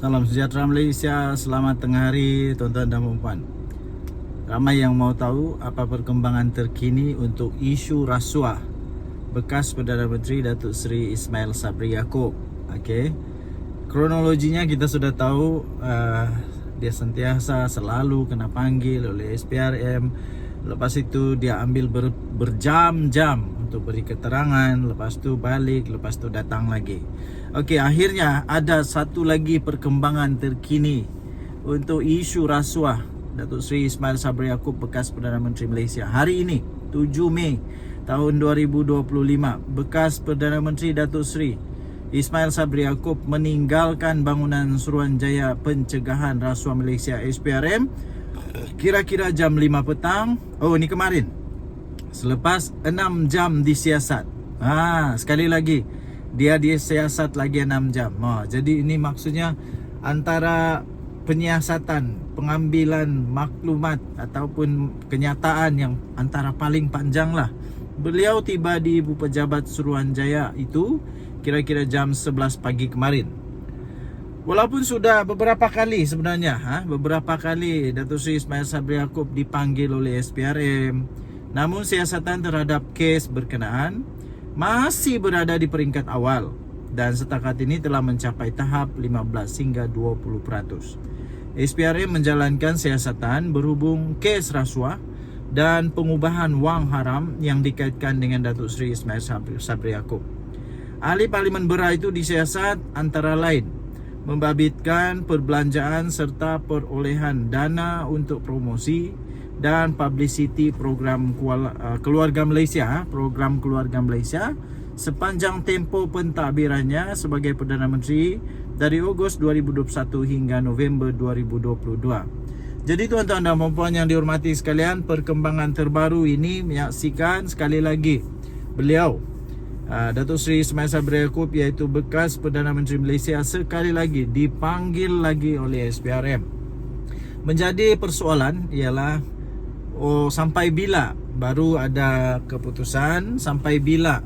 Salam sejahtera Malaysia, selamat tengah hari tuan-tuan dan puan-puan. Ramai yang mau tahu apa perkembangan terkini untuk isu rasuah bekas Perdana Menteri Datuk Seri Ismail Sabri Yaakob. Okey. Kronologinya kita sudah tahu, dia sentiasa selalu kena panggil oleh SPRM. Lepas itu dia ambil berjam-jam untuk beri keterangan, lepas tu balik, lepas tu datang lagi. Okey, akhirnya ada satu lagi perkembangan terkini untuk isu rasuah Datuk Seri Ismail Sabri Yaakob bekas Perdana Menteri Malaysia. Hari ini 7 Mei tahun 2025, bekas Perdana Menteri Datuk Seri Ismail Sabri Yaakob meninggalkan bangunan Suruhanjaya Pencegahan Rasuah Malaysia SPRM kira-kira jam 5 petang. Oh, ni kemarin, selepas 6 jam disiasat. Sekali lagi dia disiasat lagi 6 jam. Jadi ini maksudnya antara penyiasatan, pengambilan maklumat ataupun kenyataan yang antara paling panjang lah. Beliau tiba di Ibu Pejabat Suruhanjaya itu kira-kira jam 11 pagi kemarin. Walaupun sudah beberapa kali sebenarnya, beberapa kali Datuk Seri Ismail Sabri Yaakob dipanggil oleh SPRM, namun siasatan terhadap kes berkenaan masih berada di peringkat awal dan setakat ini telah mencapai tahap 15 hingga 20%. SPRM menjalankan siasatan berhubung kes rasuah dan pengubahan wang haram yang dikaitkan dengan Datuk Seri Ismail Sabri Yaakob. Ahli Parlimen Beras itu disiasat antara lain membabitkan perbelanjaan serta perolehan dana untuk promosi dan publicity program Keluarga Malaysia, program Keluarga Malaysia sepanjang tempoh pentadbirannya sebagai Perdana Menteri dari Ogos 2021 hingga November 2022. Jadi tuan-tuan dan puan-puan yang dihormati sekalian, perkembangan terbaru ini menyaksikan sekali lagi beliau Datuk Seri Ismail Sabri Yaakob, iaitu bekas Perdana Menteri Malaysia, sekali lagi dipanggil lagi oleh SPRM. Menjadi persoalan ialah sampai bila baru ada keputusan, sampai bila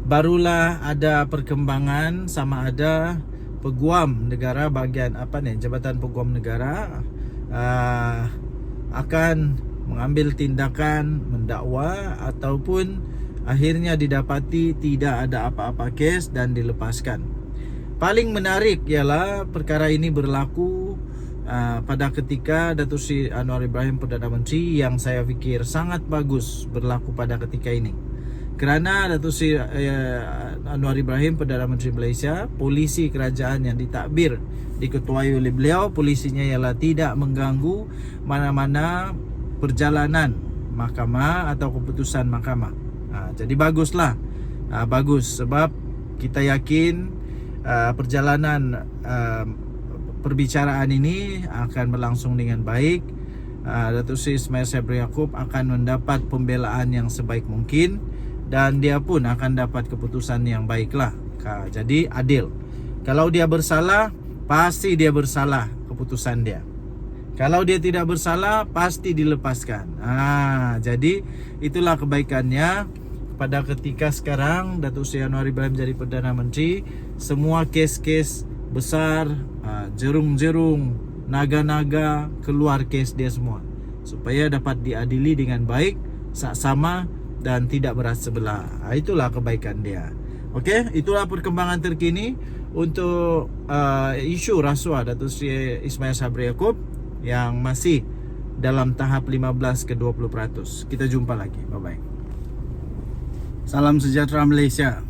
barulah ada perkembangan sama ada Peguam Negara bahagian Jabatan Peguam Negara akan mengambil tindakan mendakwa ataupun akhirnya didapati tidak ada apa-apa kes dan dilepaskan. Paling menarik ialah perkara ini berlaku pada ketika Datuk Seri Anwar Ibrahim Perdana Menteri, yang saya fikir sangat bagus berlaku pada ketika ini. Kerana Datuk Seri Anwar Ibrahim Perdana Menteri Malaysia, polisi kerajaan yang ditadbir diketuai oleh beliau, polisinya ialah tidak mengganggu mana-mana perjalanan mahkamah atau keputusan mahkamah. Jadi baguslah, bagus sebab kita yakin perjalanan perbicaraan ini akan berlangsung dengan baik. Datuk Seri Ismail Sabri Yaakob akan mendapat pembelaan yang sebaik mungkin dan dia pun akan dapat keputusan yang baiklah. Jadi adil. Kalau dia bersalah, pasti dia bersalah keputusan dia. Kalau dia tidak bersalah, pasti dilepaskan. Jadi itulah kebaikannya. Pada ketika sekarang Datuk Seri Anwar Ibrahim jadi Perdana Menteri, semua kes-kes besar, jerung-jerung, naga-naga, keluar kes dia semua supaya dapat diadili dengan baik, saksama dan tidak berat sebelah. Itulah kebaikan dia. Okey, itulah perkembangan terkini untuk isu rasuah Datuk Seri Ismail Sabri Yaakob yang masih dalam tahap 15 ke 20%. Kita jumpa lagi. Bye-bye. Salam sejahtera Malaysia.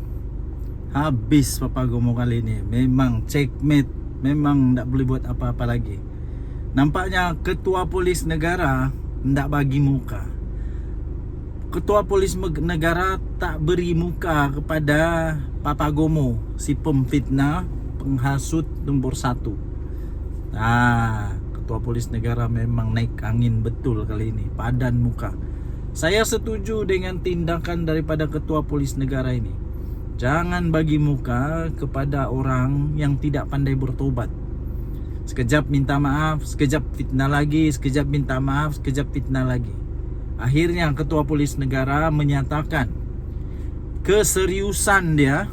Habis Papa Gomo kali ini. Memang checkmate. Memang tak boleh buat apa-apa lagi. Nampaknya Ketua Polis Negara tak bagi muka. Ketua Polis Negara tak beri muka kepada Papa Gomo, si pemfitnah, penghasut nombor 1. Ketua Polis Negara memang naik angin betul kali ini. Padan muka. Saya setuju dengan tindakan daripada Ketua Polis Negara ini. Jangan bagi muka kepada orang yang tidak pandai bertobat. Sekejap minta maaf, sekejap fitnah lagi, sekejap minta maaf, sekejap fitnah lagi. Akhirnya Ketua Polis Negara menyatakan keseriusan dia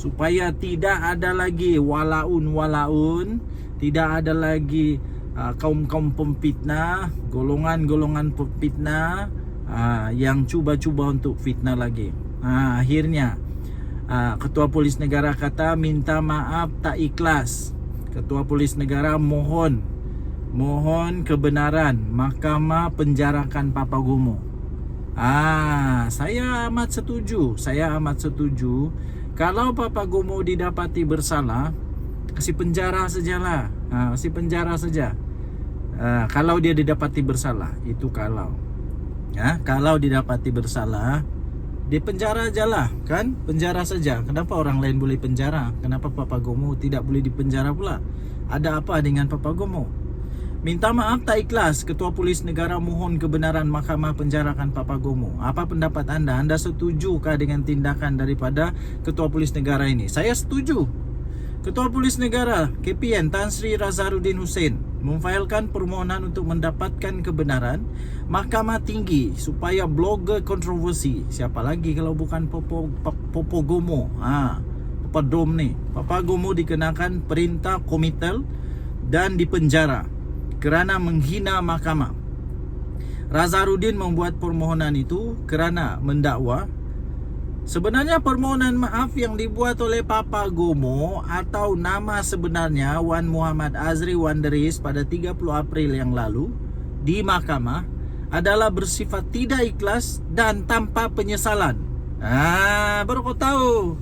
supaya tidak ada lagi walaun-walaun Tidak ada lagi kaum-kaum pemfitnah, golongan-golongan pemfitnah yang cuba-cuba untuk fitnah lagi. Akhirnya Ketua Polis Negara kata minta maaf tak ikhlas. Ketua Polis Negara mohon kebenaran, mahkamah penjarakan Papagomo. Saya amat setuju. Kalau Papagomo didapati bersalah, kasih penjara sajalah. Kasih penjara saja. Kalau dia didapati bersalah, itu kalau. Kalau didapati bersalah, di penjara aja lah, kan? Penjara saja. Kenapa orang lain boleh penjara? Kenapa Papagomo tidak boleh dipenjara pula? Ada apa dengan Papagomo? Minta maaf tak ikhlas. Ketua Polis Negara mohon kebenaran, mahkamah penjarakan Papagomo. Apa pendapat anda? Anda setujukah dengan tindakan daripada Ketua Polis Negara ini? Saya setuju. Ketua Polis Negara KPN Tan Sri Razaruddin Hussein memfailkan permohonan untuk mendapatkan kebenaran Mahkamah Tinggi supaya blogger kontroversi, siapa lagi kalau bukan Papagomo, Papadom ni, Papagomo dikenakan perintah komitel dan dipenjara kerana menghina mahkamah. Razaruddin membuat permohonan itu kerana mendakwa sebenarnya permohonan maaf yang dibuat oleh Papagomo atau nama sebenarnya Wan Muhammad Azri Wanderis pada 30 April yang lalu di mahkamah adalah bersifat tidak ikhlas dan tanpa penyesalan. Baru kau tahu.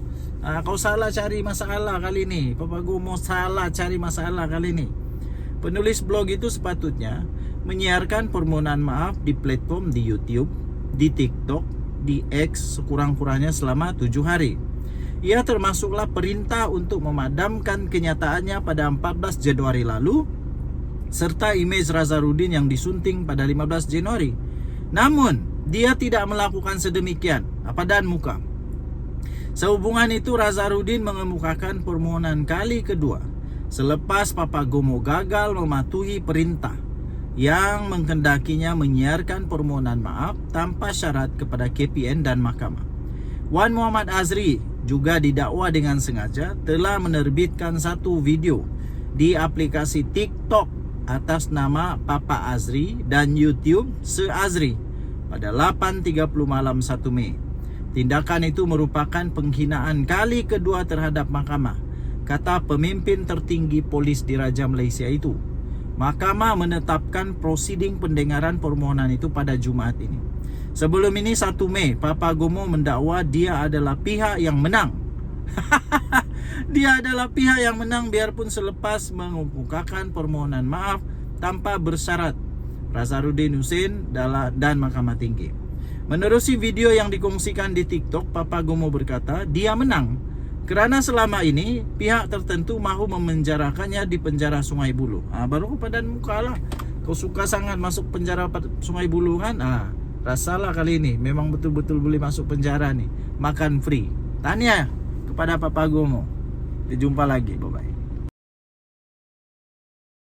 Kau salah cari masalah kali ini. Papagomo salah cari masalah kali ini. Penulis blog itu sepatutnya menyiarkan permohonan maaf di platform di YouTube, di TikTok, di X sekurang-kurangnya selama 7 hari. Ia termasuklah perintah untuk memadamkan kenyataannya pada 14 Januari lalu serta imej Razaruddin yang disunting pada 15 Januari. Namun, dia tidak melakukan sedemikian. Dan muka. Sehubungan itu, Razaruddin mengemukakan permohonan kali kedua selepas Papagomo gagal mematuhi perintah yang menghendakinya menyiarkan permohonan maaf tanpa syarat kepada KPN dan mahkamah. Wan Muhammad Azri juga didakwa dengan sengaja telah menerbitkan satu video di aplikasi TikTok atas nama Papa Azri dan YouTube Se-Azri pada 8.30 malam 1 Mei. Tindakan itu merupakan penghinaan kali kedua terhadap mahkamah, kata pemimpin tertinggi polis di Raja Malaysia itu. Mahkamah menetapkan prosiding pendengaran permohonan itu pada Jumaat ini. Sebelum ini 1 Mei, Papagomo mendakwa dia adalah pihak yang menang. Dia adalah pihak yang menang biarpun selepas mengemukakan permohonan maaf tanpa bersyarat Razaruddin Hussein dan Mahkamah Tinggi. Menerusi video yang dikongsikan di TikTok, Papagomo berkata dia menang kerana selama ini pihak tertentu mahu memenjarakannya di penjara Sungai Buloh. Baru kepadan muka lah. Kau suka sangat masuk penjara Sungai Buloh kan? Rasalah kali ini memang betul-betul boleh masuk penjara nih. Makan free. Tanya kepada Papagomo. Jumpa lagi. Bye-bye.